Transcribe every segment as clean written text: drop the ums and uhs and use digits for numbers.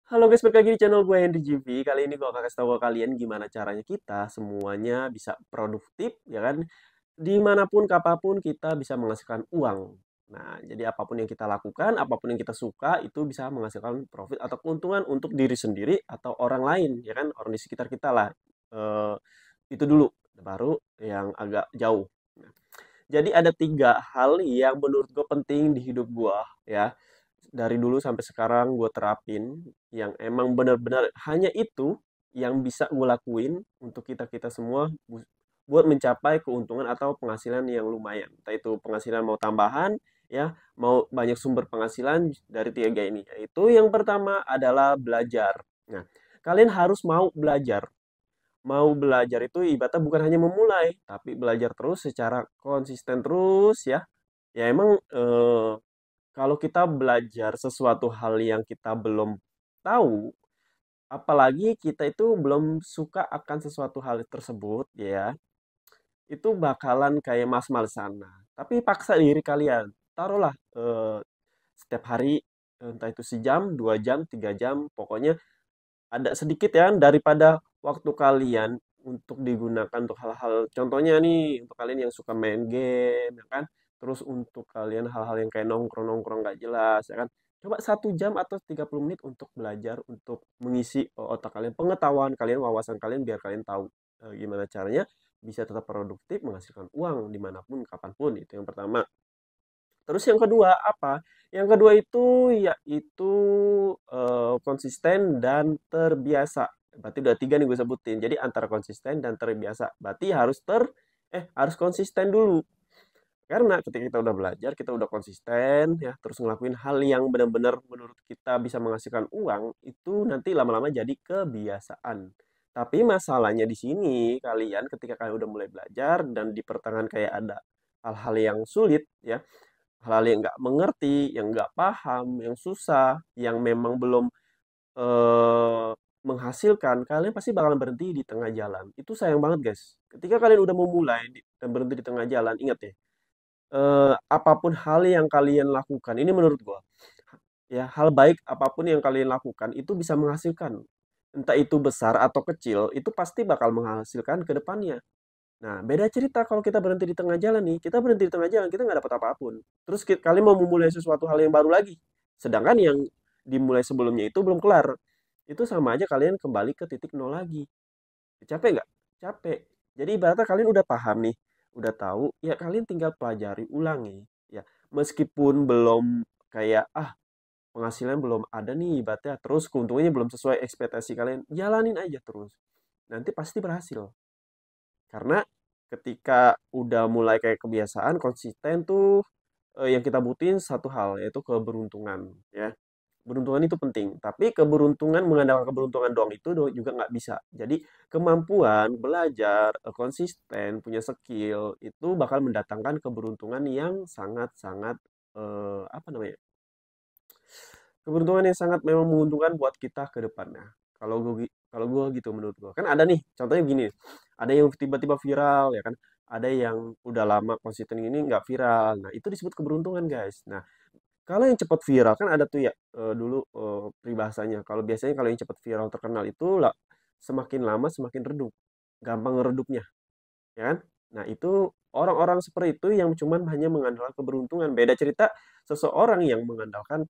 Halo guys, balik lagi di channel gue Henry GV. Kali ini gue akan kasih tahu ke kalian gimana caranya kita semuanya bisa produktif, ya kan? Dimanapun, kapanpun kita bisa menghasilkan uang. Nah, jadi apapun yang kita lakukan, apapun yang kita suka, itu bisa menghasilkan profit atau keuntungan untuk diri sendiri atau orang lain, ya kan? Orang di sekitar kita lah. Eh, itu dulu, baru yang agak jauh. Nah, jadi ada tiga hal yang menurut gue penting di hidup gue, ya dari dulu sampai sekarang gue terapin yang emang benar-benar hanya itu yang bisa gue lakuin untuk kita-kita semua buat mencapai keuntungan atau penghasilan yang lumayan. Entah itu penghasilan mau tambahan, ya, mau banyak sumber penghasilan dari tiga ini. Yaitu yang pertama adalah belajar. Nah, kalian harus mau belajar. Mau belajar itu ibaratnya bukan hanya memulai, tapi belajar terus secara konsisten terus ya. Ya emang kalau kita belajar sesuatu hal yang kita belum tahu, apalagi kita itu belum suka akan sesuatu hal tersebut, ya, itu bakalan kayak mas-malesan. Nah, tapi paksa diri kalian, taruhlah setiap hari, entah itu sejam, 2 jam, 3 jam, pokoknya ada sedikit ya daripada waktu kalian untuk digunakan untuk hal-hal contohnya nih untuk kalian yang suka main game ya kan terus untuk kalian hal-hal yang kayak nongkrong-nongkrong nggak jelas ya kan coba 1 jam atau 30 menit untuk belajar untuk mengisi otak kalian pengetahuan kalian wawasan kalian biar kalian tahu gimana caranya bisa tetap produktif menghasilkan uang dimanapun kapanpun itu yang pertama. Terus yang kedua apa? Yang kedua itu yaitu konsisten dan terbiasa. Berarti udah tiga nih gue sebutin. Jadi antara konsisten dan terbiasa. Berarti harus konsisten dulu. Karena ketika kita udah belajar, kita udah konsisten ya, terus ngelakuin hal yang benar-benar menurut kita bisa menghasilkan uang, itu nanti lama-lama jadi kebiasaan. Tapi masalahnya di sini kalian ketika kalian udah mulai belajar dan di pertengahan kayak ada hal-hal yang sulit ya, hal-hal yang nggak mengerti, yang nggak paham, yang susah, yang memang belum eh, menghasilkan, kalian pasti bakalan berhenti di tengah jalan. Itu sayang banget, guys. Ketika kalian udah memulai dan berhenti di tengah jalan, ingat ya, apapun hal yang kalian lakukan, ini menurut gua, ya, hal baik apapun yang kalian lakukan itu bisa menghasilkan. Entah itu besar atau kecil, itu pasti bakal menghasilkan ke depannya. Nah, beda cerita kalau kita berhenti di tengah jalan nih. Kita berhenti di tengah jalan, kita nggak dapat apapun. Terus kalian mau memulai sesuatu hal yang baru lagi. Sedangkan yang dimulai sebelumnya itu belum kelar. Itu sama aja kalian kembali ke titik nol lagi. Capek nggak? Capek. Jadi ibaratnya kalian udah paham nih, udah tahu, ya kalian tinggal pelajari ulangi. Ya, meskipun belum kayak, penghasilan belum ada nih ibaratnya, terus keuntungannya belum sesuai ekspektasi kalian, jalanin aja terus. Nanti pasti berhasil. Karena ketika udah mulai kayak kebiasaan, konsisten tuh yang kita butuhin satu hal yaitu keberuntungan ya. Beruntungan itu penting, tapi keberuntungan mengandalkan keberuntungan doang itu juga nggak bisa. Jadi kemampuan belajar, konsisten, punya skill itu bakal mendatangkan keberuntungan yang sangat-sangat apa namanya? Keberuntungan yang sangat memang menguntungkan buat kita ke depannya. Kalau gue gitu menurut gue. Kan ada nih, contohnya begini. Ada yang tiba-tiba viral ya kan. Ada yang udah lama konsisten ini nggak viral. Nah, itu disebut keberuntungan, guys. Nah, kalau yang cepat viral kan ada tuh ya dulu peribahasanya. Kalau biasanya kalau yang cepat viral terkenal itu lah semakin lama semakin redup. Gampang ngeredupnya, ya kan? Nah, itu orang-orang seperti itu yang cuman hanya mengandalkan keberuntungan. Beda cerita seseorang yang mengandalkan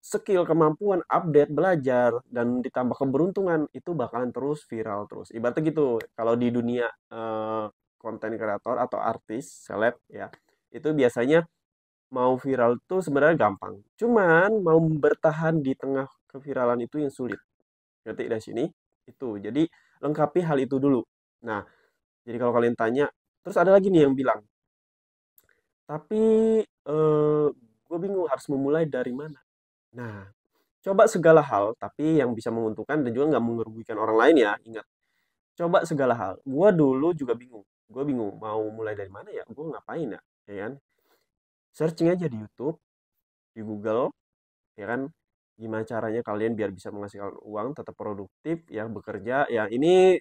skill, kemampuan, update, belajar, dan ditambah keberuntungan, itu bakalan terus viral terus. Ibaratnya gitu, kalau di dunia konten kreator atau artis, seleb, ya, itu biasanya mau viral tuh sebenarnya gampang. Cuman mau bertahan di tengah keviralan itu yang sulit. Ngerti dari sini? Itu. Jadi lengkapi hal itu dulu. Nah, jadi kalau kalian tanya, terus ada lagi nih yang bilang, tapi gue bingung harus memulai dari mana. Nah, coba segala hal, tapi yang bisa menguntungkan dan juga nggak merugikan orang lain ya. Ingat, coba segala hal. Gue dulu juga bingung. Gue bingung mau mulai dari mana ya. Gue ngapain ya, ya kan? Searching aja di YouTube, di Google, ya kan? Gimana caranya kalian biar bisa menghasilkan uang, tetap produktif, ya bekerja. Ya ini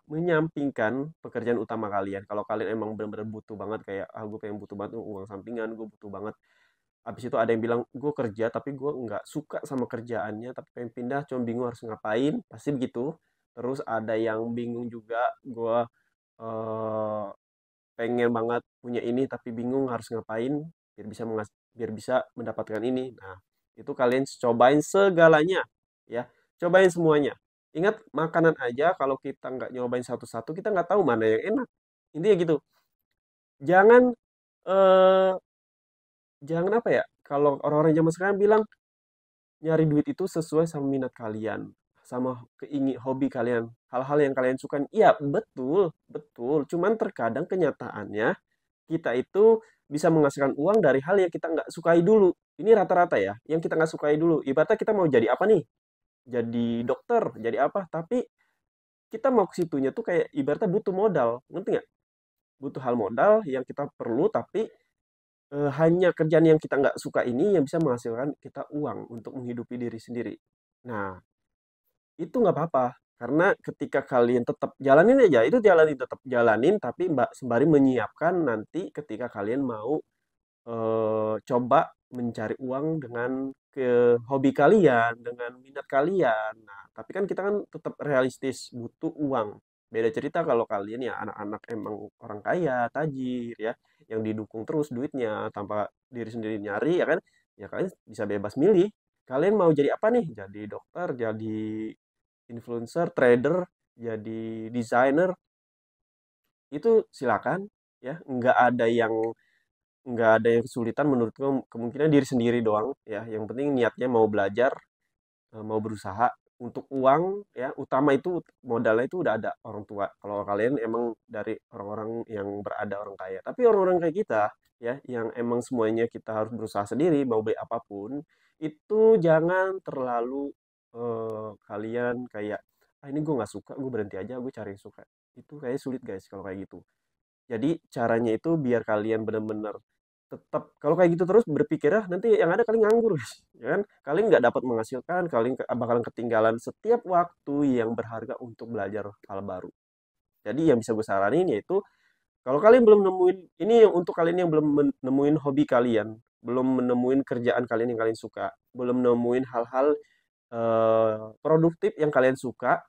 menyampingkan pekerjaan utama kalian. Kalau kalian emang benar-benar butuh banget kayak, gue pengen butuh banget uang sampingan, gue butuh banget Habis itu ada yang bilang, gue kerja tapi gue nggak suka sama kerjaannya, tapi pengen pindah, cuma bingung harus ngapain, pasti begitu. Terus ada yang bingung juga, gue eh, pengen banget punya ini tapi bingung harus ngapain biar bisa mendapatkan ini. Nah, itu kalian cobain segalanya ya. Cobain semuanya. Ingat makanan aja kalau kita nggak nyobain satu-satu kita nggak tahu mana yang enak. Intinya gitu. Jangan eh jangan apa ya? Kalau orang-orang zaman sekarang bilang nyari duit itu sesuai sama minat kalian, sama hobi kalian, hal-hal yang kalian suka. Iya, betul, betul. Cuman terkadang kenyataannya kita itu bisa menghasilkan uang dari hal yang kita nggak sukai dulu. Ini rata-rata ya, yang kita nggak sukai dulu. Ibaratnya kita mau jadi apa nih? Jadi dokter, jadi apa? Tapi kita mau ke situnya tuh kayak ibaratnya butuh modal. Ngerti nggak? Butuh hal modal yang kita perlu, tapi hanya kerjaan yang kita nggak suka ini yang bisa menghasilkan kita uang untuk menghidupi diri sendiri. Nah, itu nggak apa-apa. Karena ketika kalian tetap jalanin aja, itu jalanin, tetap jalanin, tapi sembari menyiapkan nanti ketika kalian mau coba mencari uang dengan hobi kalian, dengan minat kalian. Nah, tapi kan kita kan tetap realistis, butuh uang. Beda cerita kalau kalian ya anak-anak emang orang kaya, tajir ya, yang didukung terus duitnya tanpa diri sendiri nyari ya kan, ya kalian bisa bebas milih. Kalian mau jadi apa nih? Jadi dokter, jadi influencer, trader, jadi desainer, itu silakan ya. Nggak ada yang kesulitan menurutku, kemungkinan diri sendiri doang ya, yang penting niatnya mau belajar, mau berusaha untuk uang ya, utama itu modalnya itu udah ada orang tua kalau kalian emang dari orang-orang yang berada orang kaya. Tapi orang-orang kayak kita ya yang emang semuanya kita harus berusaha sendiri mau beli apapun, itu jangan terlalu kalian kayak, ah ini gue nggak suka, gue berhenti aja, gue cari yang suka. Itu kayak sulit guys kalau kayak gitu. Jadi caranya itu biar kalian benar-benar tetap, kalau kayak gitu terus berpikirnya nanti yang ada kalian nganggur guys, ya kan? Kalian nggak dapat menghasilkan, kalian bakalan ketinggalan setiap waktu yang berharga untuk belajar hal baru. Jadi yang bisa gue saranin yaitu kalau kalian belum nemuin, ini yang untuk kalian yang belum nemuin hobi kalian, belum menemuin kerjaan kalian yang kalian suka, belum nemuin hal-hal produktif yang kalian suka,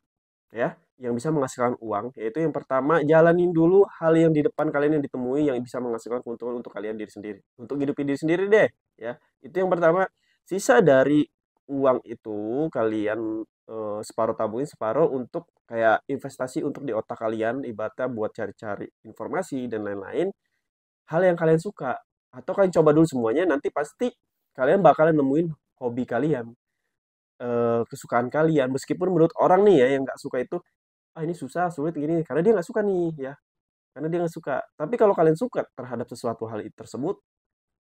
ya, yang bisa menghasilkan uang, yaitu yang pertama jalanin dulu hal yang di depan kalian yang ditemui yang bisa menghasilkan keuntungan untuk kalian diri sendiri, untuk hidupi diri sendiri deh, ya. Itu yang pertama. Sisa dari uang itu kalian separuh tabungin, separuh untuk kayak investasi untuk di otak kalian, ibaratnya buat cari-cari informasi dan lain-lain, hal yang kalian suka. Atau kalian coba dulu semuanya, nanti pasti kalian bakalan nemuin hobi kalian, kesukaan kalian. Meskipun menurut orang nih ya yang nggak suka itu, ah ini susah, sulit gini, karena dia nggak suka nih ya, karena dia nggak suka. Tapi kalau kalian suka terhadap sesuatu hal tersebut,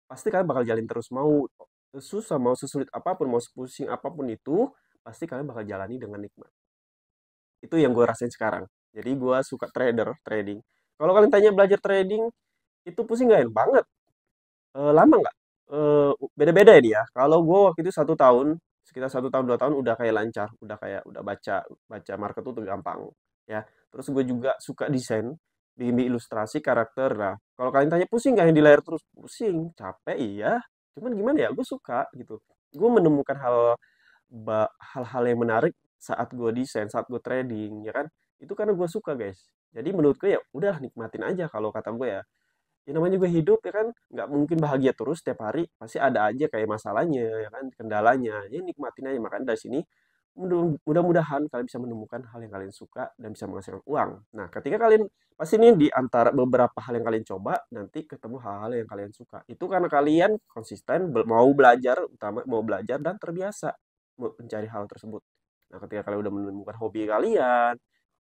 pasti kalian bakal jalin terus. Mau susah, mau sesulit apapun, mau sepusing apapun itu, pasti kalian bakal jalani dengan nikmat. Itu yang gue rasain sekarang. Jadi gue suka trading. Kalau kalian tanya belajar trading, itu pusing nggak? Banget. Lama nggak? Beda-beda ya dia. Kalau gue waktu itu 1 tahun, sekitar 1 tahun 2 tahun udah kayak lancar, udah kayak udah baca baca market tuh gampang ya. Terus gue juga suka desain, bikin ilustrasi karakter. Nah, kalau kalian tanya pusing nggak yang di layar terus? Pusing, capek iya. Cuman gimana ya? Gue suka gitu. Gue menemukan hal-hal yang menarik saat gue desain, saat gue trading, ya kan? Itu karena gue suka guys. Jadi menurut gue ya udah nikmatin aja kalau kata gue ya. Ya namanya juga hidup ya kan, nggak mungkin bahagia terus setiap hari, pasti ada aja kayak masalahnya ya kan, kendalanya. Ya nikmatin aja, makanya dari sini mudah-mudahan kalian bisa menemukan hal yang kalian suka dan bisa menghasilkan uang. Nah, ketika kalian pasti nih di antara beberapa hal yang kalian coba, nanti ketemu hal-hal yang kalian suka. Itu karena kalian konsisten mau belajar, utama mau belajar dan terbiasa mencari hal tersebut. Nah, ketika kalian udah menemukan hobi kalian,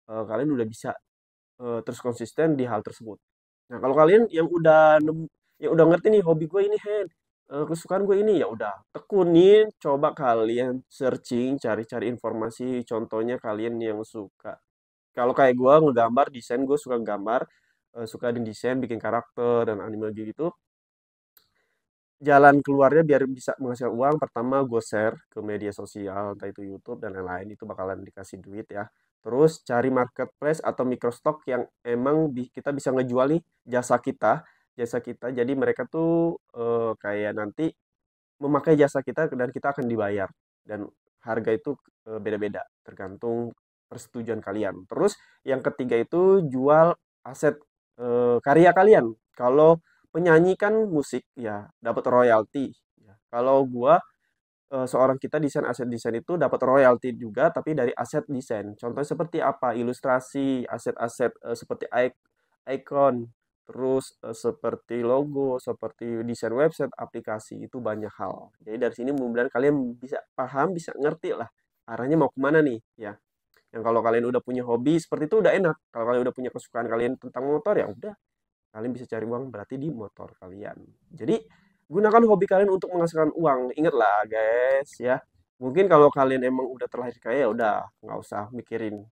kalian udah bisa terus konsisten di hal tersebut. Nah, kalau kalian yang udah ngerti nih hobi gue ini, Hen, kesukaan gue ini, ya udah tekunin, coba kalian searching, cari-cari informasi, contohnya kalian yang suka. Kalau kayak gue ngegambar, desain, gue suka gambar, suka desain, bikin karakter dan anime gitu. Jalan keluarnya biar bisa menghasilkan uang, pertama gue share ke media sosial, entah itu YouTube dan lain-lain, itu bakalan dikasih duit ya. Terus cari marketplace atau microstock yang emang kita bisa ngejual nih jasa kita. Jadi mereka tuh kayak nanti memakai jasa kita dan kita akan dibayar. Dan harga itu beda-beda, tergantung persetujuan kalian. Terus yang ketiga itu jual aset karya kalian. Kalau penyanyi kan musik ya dapat royalti. Ya. Kalau gua seorang kita desain aset desain itu dapat royalti juga tapi dari aset desain. Contohnya seperti apa? Ilustrasi, aset-aset seperti icon, terus seperti logo, seperti desain website, aplikasi itu banyak hal. Jadi dari sini mudah-mudahan kalian bisa paham, bisa ngerti lah arahnya mau kemana nih ya. Yang kalau kalian udah punya hobi seperti itu udah enak. Kalau kalian udah punya kesukaan kalian tentang motor ya udah kalian bisa cari uang berarti di motor kalian. Jadi gunakan hobi kalian untuk menghasilkan uang. Ingatlah guys ya. Mungkin kalau kalian emang udah terlahir kaya ya udah nggak usah mikirin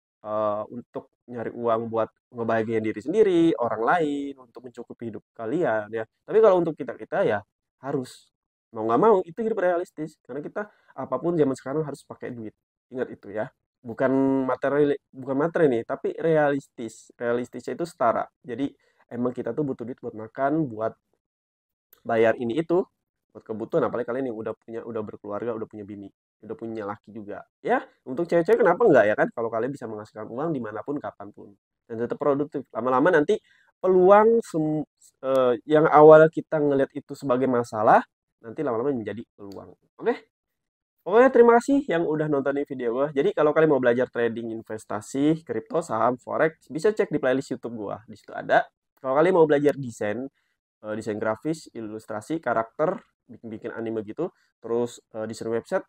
untuk nyari uang buat ngebahagiain diri sendiri, orang lain, untuk mencukupi hidup kalian ya. Tapi kalau untuk kita-kita ya harus mau nggak mau itu hidup realistis karena kita apapun zaman sekarang harus pakai duit. Ingat itu ya. Bukan materi nih, tapi realistis. Realistisnya itu setara. Jadi emang kita tuh butuh duit buat makan, buat bayar ini itu, buat kebutuhan. Apalagi kalian yang udah berkeluarga, udah punya bini, udah punya laki juga. Ya, untuk cewek-cewek kenapa enggak ya kan? Kalau kalian bisa menghasilkan uang dimanapun, kapanpun, dan tetap produktif. Lama-lama nanti peluang yang awal kita ngelihat itu sebagai masalah, nanti lama-lama menjadi peluang. Oke? Pokoknya terima kasih yang udah nontonin video gue. Jadi kalau kalian mau belajar trading investasi, kripto, saham, forex, bisa cek di playlist YouTube gue. Di situ ada. Kalau kalian mau belajar desain, desain grafis, ilustrasi, karakter, bikin-bikin anime gitu, terus desain website,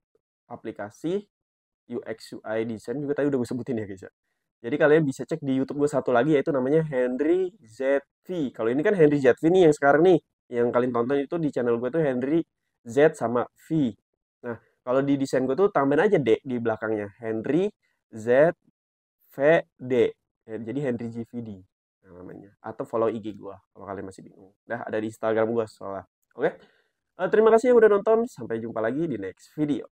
aplikasi, UX UI desain juga tadi udah gue sebutin ya guys ya. Jadi kalian bisa cek di YouTube gue satu lagi yaitu namanya Henry ZV. Kalau ini kan Henry ZV nih yang sekarang nih, yang kalian tonton itu di channel gue tuh Henry Z sama V. Nah, kalau di desain gue tuh tambahin aja D di belakangnya. Henry Z V D. Ya, jadi Henry GVD namanya. Atau follow IG gue kalau kalian masih bingung. Dah ada di Instagram gue soalnya. Oke. Terima kasih yang udah nonton. Sampai jumpa lagi di next video.